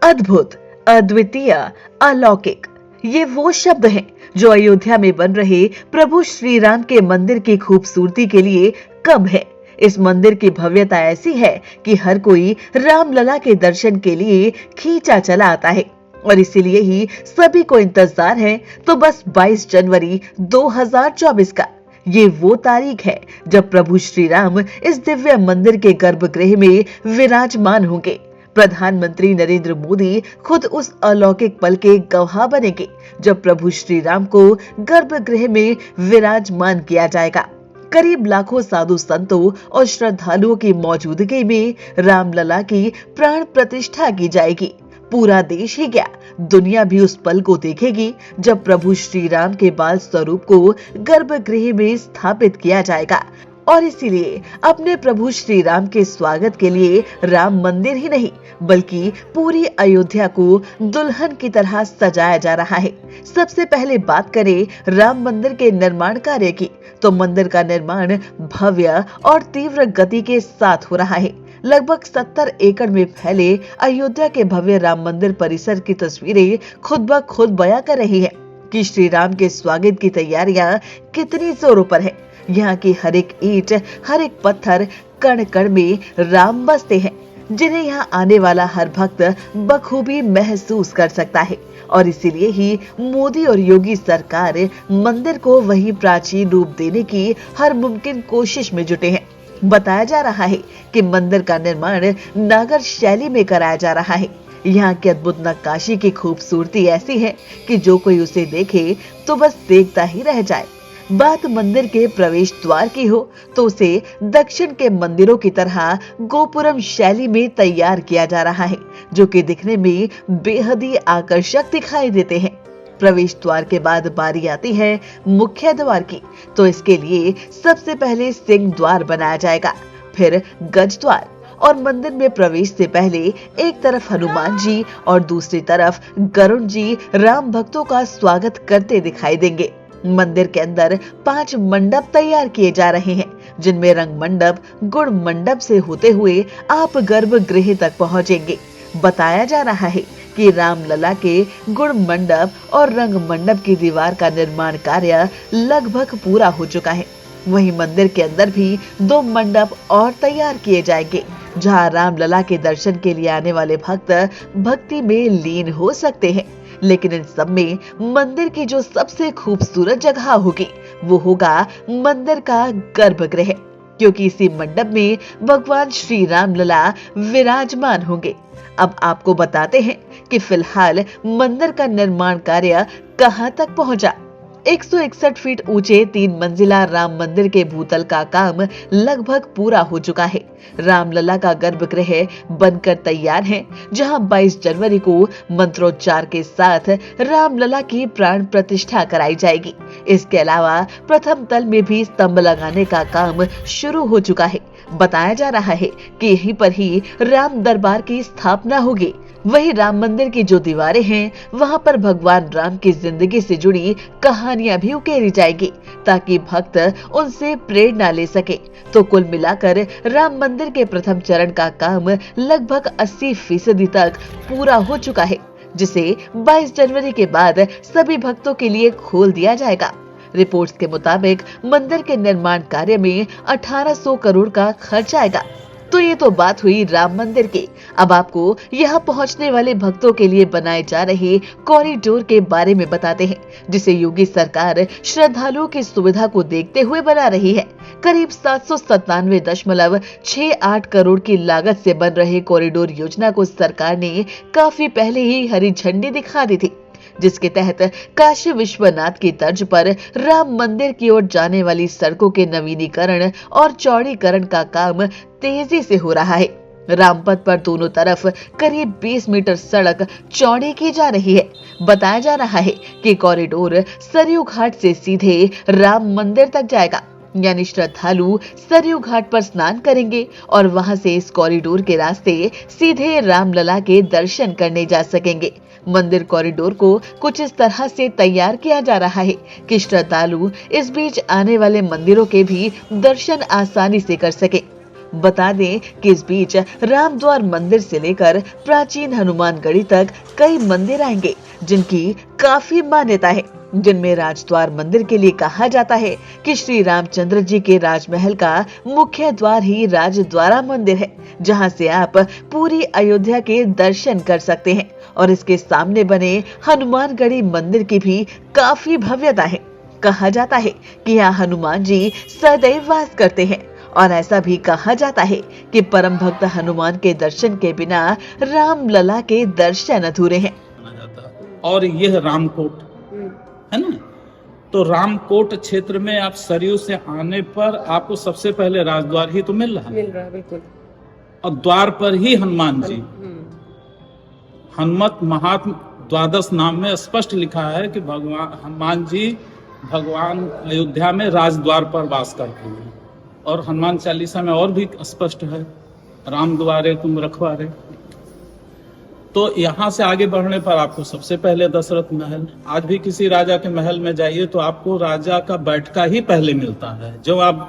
अद्भुत, अद्वितीय, अलौकिक, ये वो शब्द हैं जो अयोध्या में बन रहे प्रभु श्री राम के मंदिर की खूबसूरती के लिए कम है। इस मंदिर की भव्यता ऐसी है कि हर कोई रामलला के दर्शन के लिए खींचा चला आता है और इसीलिए ही सभी को इंतजार है तो बस 22 जनवरी 2024 का। ये वो तारीख है जब प्रभु श्री राम इस दिव्य मंदिर के गर्भगृह में विराजमान होंगे। प्रधानमंत्री नरेंद्र मोदी खुद उस अलौकिक पल के गवाह बनेंगे जब प्रभु श्री राम को गर्भगृह में विराजमान किया जाएगा। करीब लाखों साधु संतों और श्रद्धालुओं की मौजूदगी में रामलला की प्राण प्रतिष्ठा की जाएगी। पूरा देश ही क्या, दुनिया भी उस पल को देखेगी जब प्रभु श्री राम के बाल स्वरूप को गर्भगृह में स्थापित किया जाएगा। और इसीलिए अपने प्रभु श्री राम के स्वागत के लिए राम मंदिर ही नहीं बल्कि पूरी अयोध्या को दुल्हन की तरह सजाया जा रहा है। सबसे पहले बात करें राम मंदिर के निर्माण कार्य की, तो मंदिर का निर्माण भव्य और तीव्र गति के साथ हो रहा है। लगभग 70 एकड़ में फैले अयोध्या के भव्य राम मंदिर परिसर की तस्वीरें खुद ब खुद बयां कर रही है कि श्री राम के स्वागत की तैयारियां कितनी जोरों पर है। यहाँ की हर एक ईंट, हर एक पत्थर, कण कण में राम बसते हैं, जिन्हें यहाँ आने वाला हर भक्त बखूबी महसूस कर सकता है। और इसीलिए ही मोदी और योगी सरकार मंदिर को वही प्राचीन रूप देने की हर मुमकिन कोशिश में जुटे हैं। बताया जा रहा है कि मंदिर का निर्माण नागर शैली में कराया जा रहा है। यहाँ की अद्भुत नक्काशी की खूबसूरती ऐसी है कि जो कोई उसे देखे तो बस देखता ही रह जाए। बात मंदिर के प्रवेश द्वार की हो तो उसे दक्षिण के मंदिरों की तरह गोपुरम शैली में तैयार किया जा रहा है, जो कि दिखने में बेहद ही आकर्षक दिखाई देते हैं। प्रवेश द्वार के बाद बारी आती है मुख्य द्वार की, तो इसके लिए सबसे पहले सिंह द्वार बनाया जाएगा, फिर गज द्वार। और मंदिर में प्रवेश से पहले एक तरफ हनुमान जी और दूसरी तरफ गरुड़ जी राम भक्तों का स्वागत करते दिखाई देंगे। मंदिर के अंदर 5 मंडप तैयार किए जा रहे हैं, जिनमें रंग मंडप, गुड़ मंडप से होते हुए आप गर्भगृह तक पहुंचेंगे। बताया जा रहा है कि रामलला के गुड़ मंडप और रंग मंडप की दीवार का निर्माण कार्य लगभग पूरा हो चुका है। वहीं मंदिर के अंदर भी 2 मंडप और तैयार किए जाएंगे, जहां रामलला के दर्शन के लिए आने वाले भक्त भक्ति में लीन हो सकते हैं। लेकिन इन सब में मंदिर की जो सबसे खूबसूरत जगह होगी वो होगा मंदिर का गर्भगृह, क्योंकि इसी मंडप में भगवान श्री रामलला विराजमान होंगे। अब आपको बताते हैं कि फिलहाल मंदिर का निर्माण कार्य कहां तक पहुंचा। 161 फीट ऊंचे 3 मंजिला राम मंदिर के भूतल का काम लगभग पूरा हो चुका है। रामलला का गर्भगृह बनकर तैयार है, जहां 22 जनवरी को मंत्रोच्चार के साथ रामलला की प्राण प्रतिष्ठा कराई जाएगी। इसके अलावा प्रथम तल में भी स्तंभ लगाने का काम शुरू हो चुका है। बताया जा रहा है कि यहीं पर ही राम दरबार की स्थापना होगी। वही राम मंदिर की जो दीवारें हैं, वहां पर भगवान राम की जिंदगी से जुड़ी कहानियां भी उकेरी जाएगी, ताकि भक्त उनसे प्रेरणा ले सके। तो कुल मिलाकर राम मंदिर के प्रथम चरण का काम लगभग 80% तक पूरा हो चुका है, जिसे 22 जनवरी के बाद सभी भक्तों के लिए खोल दिया जाएगा। रिपोर्ट्स के मुताबिक मंदिर के निर्माण कार्य में 1800 करोड़ का खर्च आएगा। तो ये तो बात हुई राम मंदिर की। अब आपको यहाँ पहुँचने वाले भक्तों के लिए बनाए जा रहे कॉरिडोर के बारे में बताते हैं, जिसे योगी सरकार श्रद्धालुओं की सुविधा को देखते हुए बना रही है। करीब 797.68 करोड़ की लागत से बन रहे कॉरिडोर योजना को सरकार ने काफी पहले ही हरी झंडी दिखा दी थी, जिसके तहत काशी विश्वनाथ की तर्ज पर राम मंदिर की ओर जाने वाली सड़कों के नवीनीकरण और चौड़ीकरण का काम तेजी से हो रहा है। रामपथ पर दोनों तरफ करीब 20 मीटर सड़क चौड़ी की जा रही है। बताया जा रहा है कि कॉरिडोर सरयू घाट से सीधे राम मंदिर तक जाएगा, यानी श्रद्धालु सरयू घाट पर स्नान करेंगे और वहां से इस कॉरिडोर के रास्ते सीधे रामलला के दर्शन करने जा सकेंगे। मंदिर कॉरिडोर को कुछ इस तरह से तैयार किया जा रहा है कि श्रद्धालु इस बीच आने वाले मंदिरों के भी दर्शन आसानी से कर सके। बता दें कि इस बीच रामद्वार मंदिर से लेकर प्राचीन हनुमानगढ़ी तक कई मंदिर आएंगे जिनकी काफी मान्यता है, जिनमें राजद्वार मंदिर के लिए कहा जाता है कि श्री रामचंद्र जी के राजमहल का मुख्य द्वार ही राजद्वारा मंदिर है, जहां से आप पूरी अयोध्या के दर्शन कर सकते हैं। और इसके सामने बने हनुमानगढ़ी मंदिर की भी काफी भव्यता है। कहा जाता है कि यहाँ हनुमान जी सदैव वास करते हैं और ऐसा भी कहा जाता है कि परम भक्त हनुमान के दर्शन के बिना रामलला के दर्शन अधूरे हैं। और यह रामकोट है ना, तो रामकोट क्षेत्र में आप सरयू से आने पर आपको सबसे पहले राजद्वार ही तो मिल रहा है बिल्कुल। और द्वार पर ही हनुमान जी, हनुमत महात्म द्वादश नाम में स्पष्ट लिखा है कि भगवान हनुमान जी भगवान अयोध्या में राजद्वार पर वास करते हैं। और हनुमान चालीसा में और भी स्पष्ट है, राम द्वारे तुम रखवारे। तो यहाँ से आगे बढ़ने पर आपको सबसे पहले दशरथ महल, आज भी किसी राजा के महल में जाइए तो आपको राजा का बैठका ही पहले मिलता है, जो आप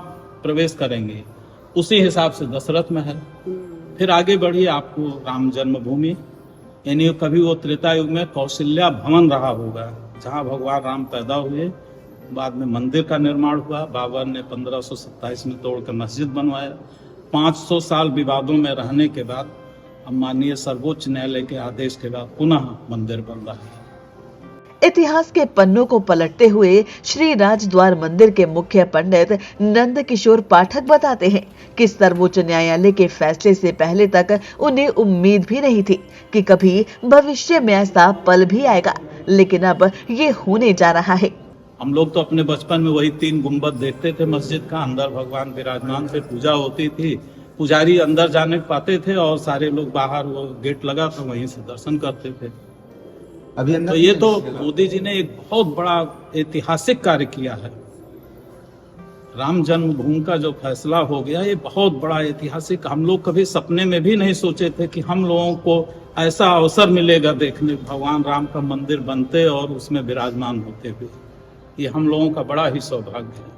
प्रवेश करेंगे उसी हिसाब से दशरथ महल। फिर आगे बढ़िए, आपको राम जन्मभूमि, यानी कभी वो त्रेता युग में कौशल्या भवन रहा होगा जहाँ भगवान राम पैदा हुए। बाद में मंदिर का निर्माण हुआ, बाबर ने 1527 में तोड़कर मस्जिद बनवाया। 500 साल विवादों में रहने के बाद अब माननीय सर्वोच्च न्यायालय के आदेश के बाद पुनः मंदिर बन रहा है। इतिहास के पन्नों को पलटते हुए श्री राजद्वार मंदिर के मुख्य पंडित नंद किशोर पाठक बताते हैं कि सर्वोच्च न्यायालय के फैसले से पहले तक उन्हें उम्मीद भी नहीं थी कि कभी भविष्य में ऐसा पल भी आएगा, लेकिन अब ये होने जा रहा है। हम लोग तो अपने बचपन में वही 3 गुंबद देखते थे मस्जिद का, अंदर भगवान विराजमान थे, पूजा होती थी, पुजारी अंदर जाने पाते थे और सारे लोग बाहर, वो गेट लगा था वहीं से दर्शन करते थे। अभी अंदर तो ये तो मोदी जी ने एक बहुत बड़ा ऐतिहासिक कार्य किया है। राम जन्मभूमि का जो फैसला हो गया, ये बहुत बड़ा ऐतिहासिक, हम लोग कभी सपने में भी नहीं सोचे थे कि हम लोगों को ऐसा अवसर मिलेगा देखने भगवान राम का मंदिर बनते और उसमें विराजमान होते हुए। ये हम लोगों का बड़ा ही सौभाग्य है।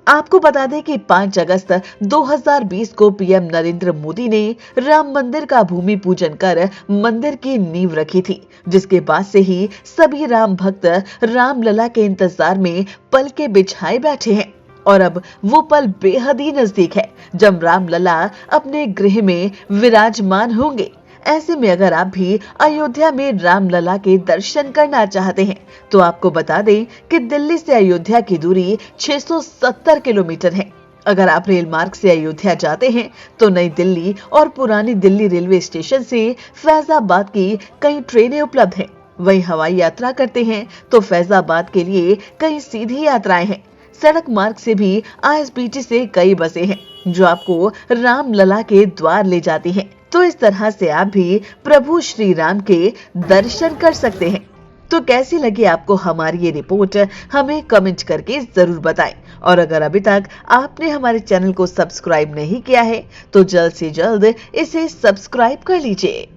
आपको बता दें कि 5 अगस्त 2020 को पीएम नरेंद्र मोदी ने राम मंदिर का भूमि पूजन कर मंदिर की नींव रखी थी, जिसके बाद से ही सभी राम भक्त रामलला के इंतजार में पल के बिछाए बैठे हैं। और अब वो पल बेहद ही नजदीक है जब रामलला अपने गृह में विराजमान होंगे। ऐसे में अगर आप भी अयोध्या में रामलला के दर्शन करना चाहते हैं तो आपको बता दें कि दिल्ली से अयोध्या की दूरी 670 किलोमीटर है। अगर आप रेल मार्ग से अयोध्या जाते हैं तो नई दिल्ली और पुरानी दिल्ली रेलवे स्टेशन से फैजाबाद की कई ट्रेनें उपलब्ध हैं। वहीं हवाई यात्रा करते हैं तो फैजाबाद के लिए कई सीधी यात्राएं हैं। सड़क मार्ग से भी आईएसबीटी से कई बसें हैं जो आपको रामलला के द्वार ले जाती हैं। तो इस तरह से आप भी प्रभु श्री राम के दर्शन कर सकते हैं। तो कैसी लगी आपको हमारी ये रिपोर्ट, हमें कमेंट करके जरूर बताएं। और अगर अभी तक आपने हमारे चैनल को सब्सक्राइब नहीं किया है तो जल्द से जल्द इसे सब्सक्राइब कर लीजिए।